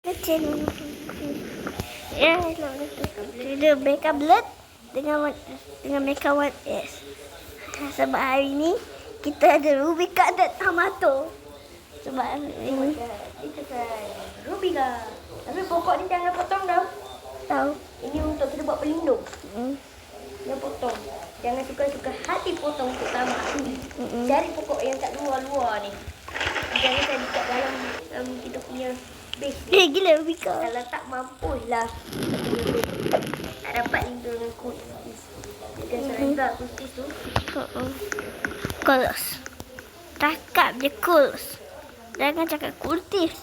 Kecil. Ya, ada Mecha Blood dengan Mecha 1S. Sebab hari ni kita ada Rubika dan Tamato. Sebab ini Kita kan Rubika. Tapi pokok ni jangan potong tau. tahu. Ini untuk kita buat pelindung. Hmm. Jangan potong. Jangan suka-suka hati potong untuk tambah. Cari pokok yang kat luar-luar ni. Jangan cari kat dalam kita punya base ni. Gila Rubika. Kalau tak mampu lah. Tak dapat lindung dengan kutis. Dia serangga kutis tu. Kulus. Cakap je kulus. Jangan cakap kultif.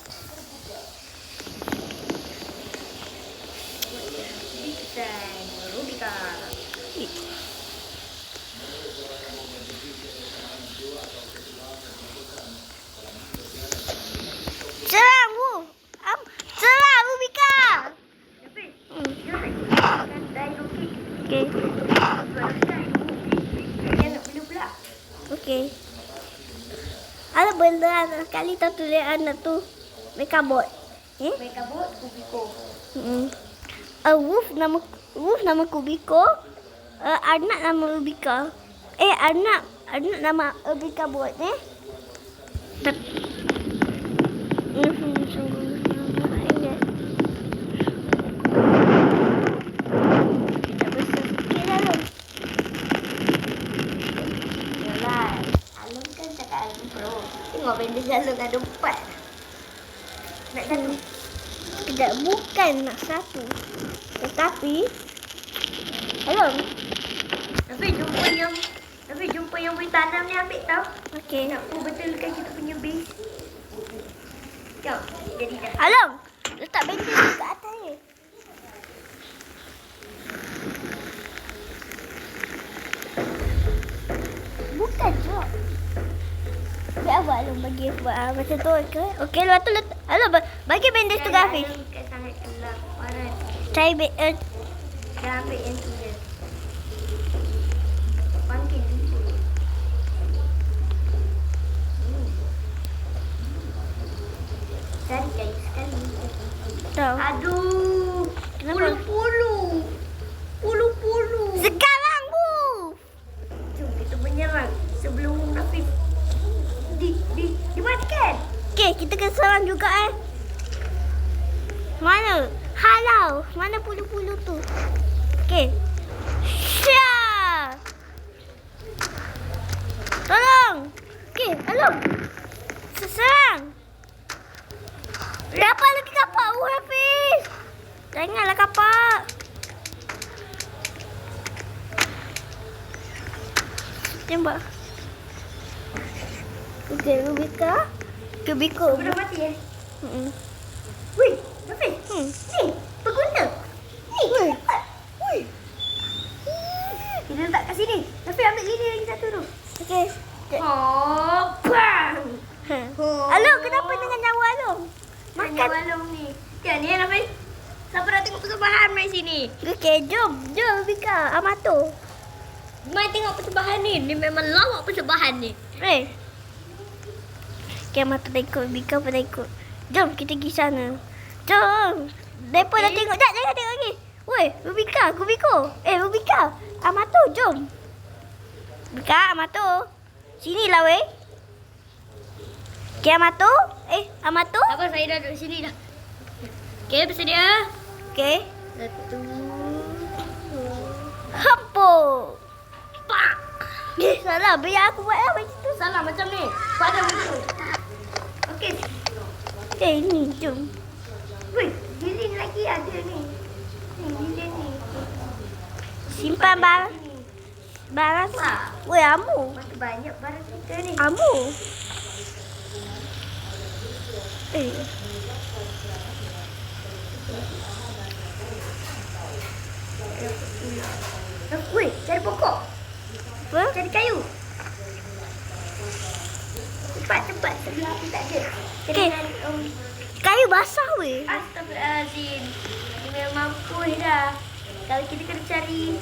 Design Rubika. Serang Bu. Serang Rubika. Tapi, jangan dai roket. Okey. Jangan belu pula. Okey. Ada benda sekali tak tulis anak tu. Mecha bot. Mereka buat Rubiko. Wolf nama Kubiko. Anak nama Rubika. Anak nama Rubika bot Yalah, Alung kan cakap Alung Pro. Tengok benda Alung ada 4. Nak satu. Tidak, bukan nak satu. Tetapi Along. Tapi jumpa yang boleh tanam ni ambil tau. Okey. Nak betulkan kita punya base. Jom, jadi dah. Along. Letak benda tu kat atas ni. Bukan Jok. Biar apa Along bagi buat macam tu ke? Okey, lepas tu letak. Along bagi benda tu kat Hafiz. Alung kan sangat gelap. Panas. Cari Dah ambil yang tu je. Panggil dulu. Cari kayu sekali. tahu. Aduh. Kenapa? Pulu-pulu. Pulu-pulu. Sekarang Bu. Jom kita menyerang sebelum Nafis dimatikan. Okey, kita kena serang juga Mana? Halau. Mana pulu-pulu tu? Okey. Syah. Tolong. Okey, tolong. Serang. Dapat lagi kapak Hafiz. Janganlah kapak. Tembak. Okey, Rubika. Kubiko. Sudah mati Wih. Nafis. Ni, berguna. Ni. Ui. Kita letak kat sini. Nafis ambil lini lagi satu tu. Okey. Oh, bang. Along, kenapa dengan nyawa Along? Makan Makan. walong ni. Kan ni Nafis. Siapa nak tengok persembahan mai sini? Okey, jom. Jom, Rubika. Amato. Mai tengok persembahan ni. Ni memang lawak persembahan ni. Okey, Amato dah ikut. Rubika pun dah ikut. Jom, kita pergi sana. Jom. Mereka dah tengok. Tak, jangan tengok lagi. Woi, Rubika, Kubiko. Rubika. Amato, jom. Rubika, Amato. Sinilah, weh. Okey, Amato. Amato. Apa saya dah duduk sini dah. Okey, bersedia? Okey. 1, 2, Hampo. pak. Salah, biar aku buat lah macam tu. Salah macam ni. Pada begitu. Okey. Ni, jom. Weh, lilin lagi ada ni. Ni lilin ni. Simpan barang. Sini. Barang. Wah. Weh, amu. Masih banyak barang kita ni. Amu. Weh, cari pokok. Apa? Cari kayu. Cepat-cepat sebelum aku tak ada. Okey. Kayu basah weh. Astagfirullahaladzim. Ni memang mampu dah. Kalau kita kena cari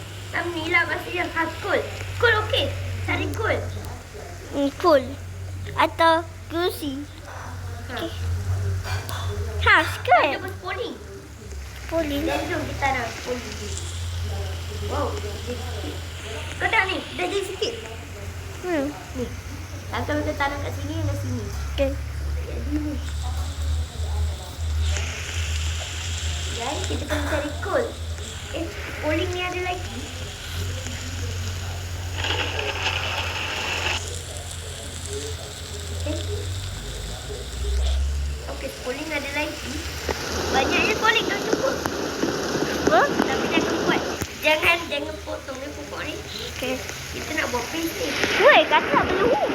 ni lah maksudnya. Kul. Kul okey. Cari kul. Cool. Atau kerusi. Ha. Okey. Ha, Ada skirt. pun spooling. Police. Dan jom kita nak spooling. Wow, dia sikit. Kau tak ni? Dah jadi sikit. Ni. Kalau kita tanam kat sini, kat sini. Okay. Jadi ni. Dan kita kena cari coal. Spooling ni ada lagi. Okey, spooling ada lagi. Banyaknya spooling dah cukup. Apa? Tapi jangan buat. Jangan potong ni pokok ni. Okay. Kita nak buat paste ni. Weh, kata belum.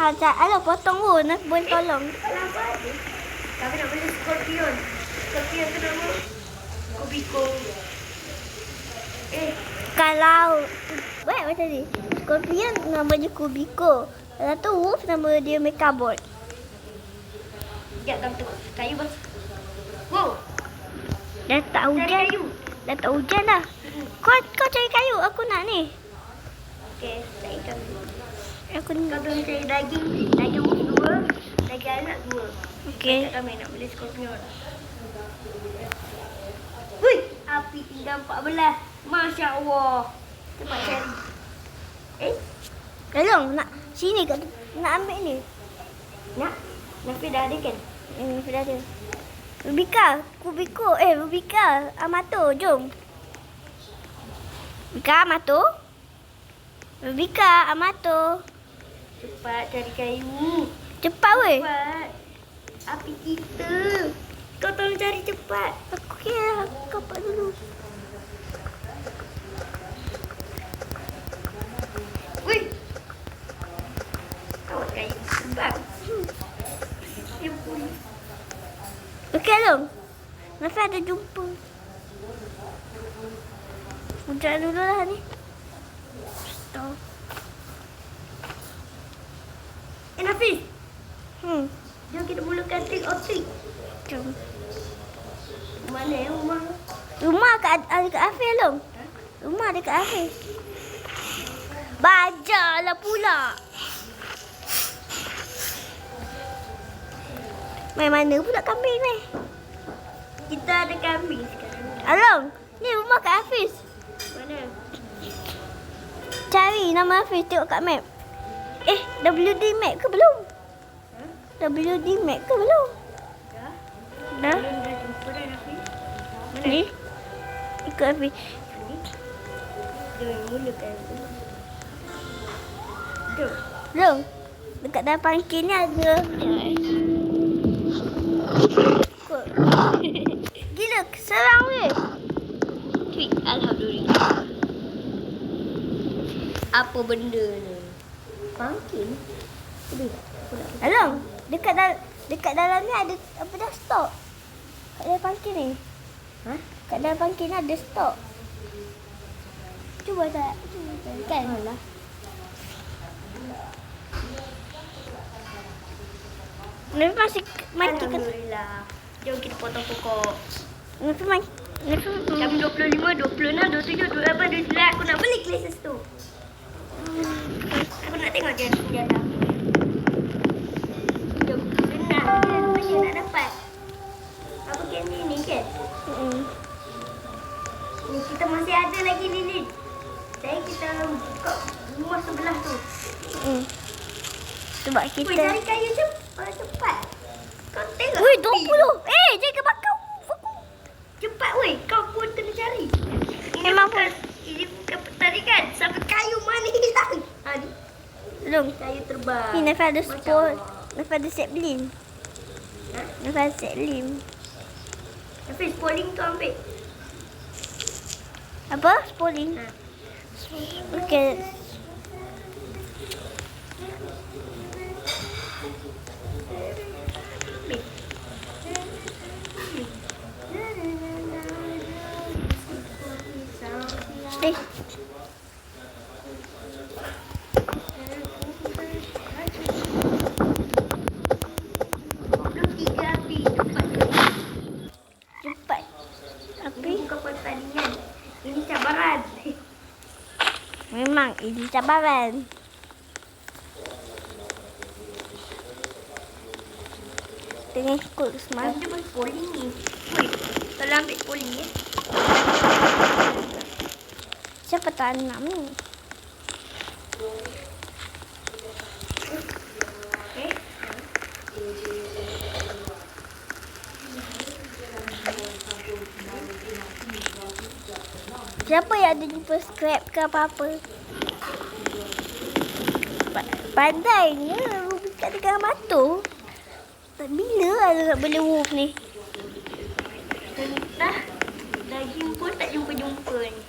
Ha, alah potong pun. Nak boleh tolong. Kenapa ada? Kami nak beli scorpion. Scorpion tu nama Kubiko. Kalau baik macam ni. Scorpion nama dia Kubiko. Lepas tu Wolf nama dia Mechabot. Sekejap kami tengok. Kayu bang. Wow. Dah tak Cari hujan. kayu. Dah tak hujan dah. Kau cari kayu. Aku nak ni. Okey, cari kami. Aku ni. Kau boleh cari daging. Daging dua. Daging anak dua. Okey. Kami nak beli scorpion. Hui, api tinggal 14. Masya Allah. Cepat cari. Tolong nak sini kat nak ambil ni. Nak? Nafi dah ada kan? Sudah ada. Rubika, Kubiko. Rubika, Amato, jom. Rubika, Amato. Rubika, Amato. Cepat cari kayu. Cepat weh. Cepat. Api kita. Kau tolong cari cepat. Aku kira kau pak dulu. Wih. Awak kayu sebab. Dia pun. Okey, Long. Nafi ada jumpa. Hujan dulu lah ni. Stop. Nafis. Jom kita mulakan trick or treat. Jom. Mana rumah? Rumah dekat Afif, Long. Rumah dekat Afif. Bajalah pula. Main mana pula kambing ni? Kita ada kambing sekarang. Along, ni rumah kat Hafiz. Mana? Cari nama Hafiz, tengok kat map. WD map ke belum? WD map ke belum? Dah. Dah? Dah jumpa dah Nafis. Mana? Ni. Ikut Hafiz. Ni. Jom mulakan tu. Jom. Long, dekat dalam pangkil ni ada. Ikut. Gila, serang weh. Tweet. Alhamdulillah. Apa benda ni? Pumpkin? Along, dekat dalam ni ada apa dah stok. Kat dalam pangkil ni. Ha? Kat dalam pangkil ni ada stok. Cuba tak? Kan? Alah. Nafi masih mati ke? Alhamdulillah. Jom kita potong pokok. Nafi mati. Jam 25, 26, 27, 28, 29. Aku nak beli glasses tu. Aku nak tengok dia senjata. Jom. Senang. Dia nak dapat. Apa candy ni kan? Ni kita masih ada lagi lilin. Saya kita buka rumah sebelah tu. Sebab Weh, kita. cari kayu cepat. Kau tengok. Weh, api. 20. Jangan bakar. Cepat weh, kau pun kena cari. Memang Ini bukan pertandingan. Sampai kayu mana hilang. Ha, ni. Belum. Kayu terbang. Ni Nafi ada Masya sport. Allah. Nafi ada set blin. Ha? Nafi ada set lim. Tapi spooling tu ambil. Apa? Spolling. Ha. Okey. Ambil. Eh, cepat. Api. Bukan pertandingan. Ini cabaran. Memang ini cabaran. Tengah ikut semalam. Dia pun poli ni. Ui, kalau ambil poli Siapa tanam ni? Eh? Siapa yang ada jumpa scrap ke apa-apa? Pandainya Rubika dengan Amato. Bila ada nak bela wolf ni? Entah. Daging pun tak jumpa-jumpa ni.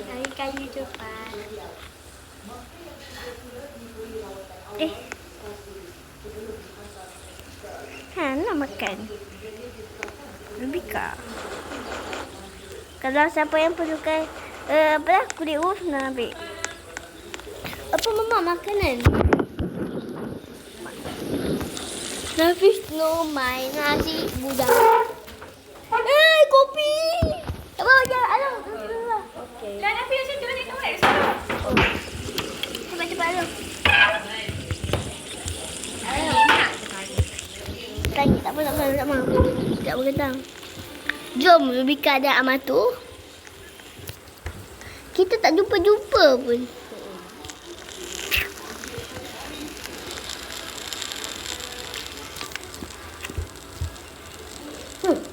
Cari kayu cepat. Nak makan. Rubika. Kalau siapa yang perlukan kulit wolf nak ambil. Apa mama makanan? Nafis no my nasi budang. Kopi. Tak apa, jangan. Alang. Okey. Dah nak pergi situ ni kau sana. Cepat alang. Ayo, nak. Tanya, tak apa. Tak berketang. Jom, Rubika dan Amato. Kita tak jumpa-jumpa pun.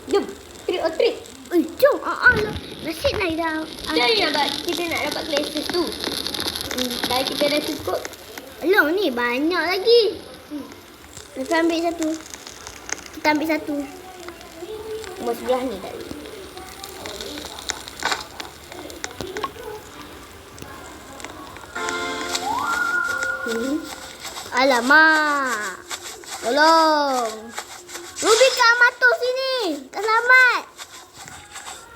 Jom. Trick or treat. Jom. Nasib naik dah. Jadi kita nak dapat classes tu. Dah kita dah cukup. Alang ni banyak lagi. Kita ambil satu. Nombor sebelah ni tadi. Alamak. Tolong. Rubika Amato sini. Tak selamat.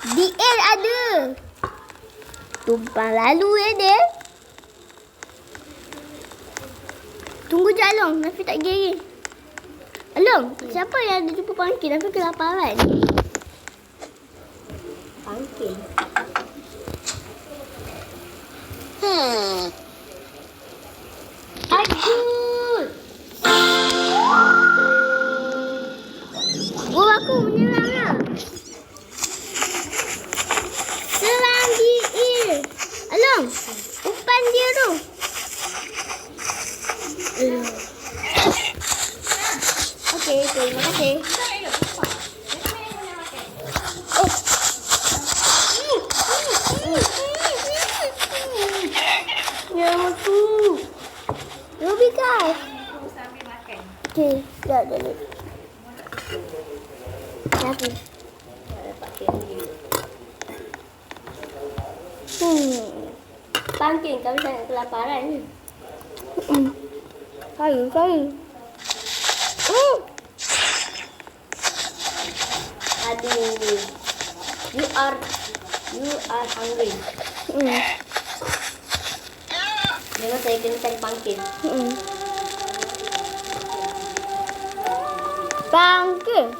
DL ada. Tumpang lalu dia. Tunggu je Along. Nafi tak gigi. Along, siapa yang ada jumpa pangkin? Nafi kelaparan. Pangkin. Aduh. Aku menyerang lah. Serang dia. Along, umpan dia tu. Okey, terima kasih. Ya, aku. Rubika. Sambil makan. Okey, dah. Siapa? Dapat candy. Pangkin, kami sangat kelaparan ni. Kayu. Aduh. You are hungry. Memang saya kena cari pangkin. Pangkin.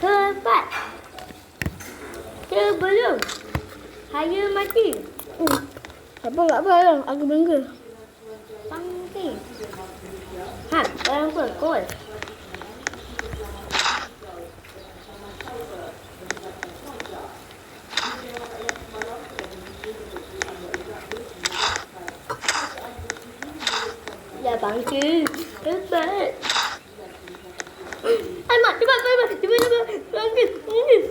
Cepat. Sebelum saya mati. Tak apa Along. Aku bangga. Pangkin. Barang pekul. Ya pangkin. Cepat. Cepat. Pangkin.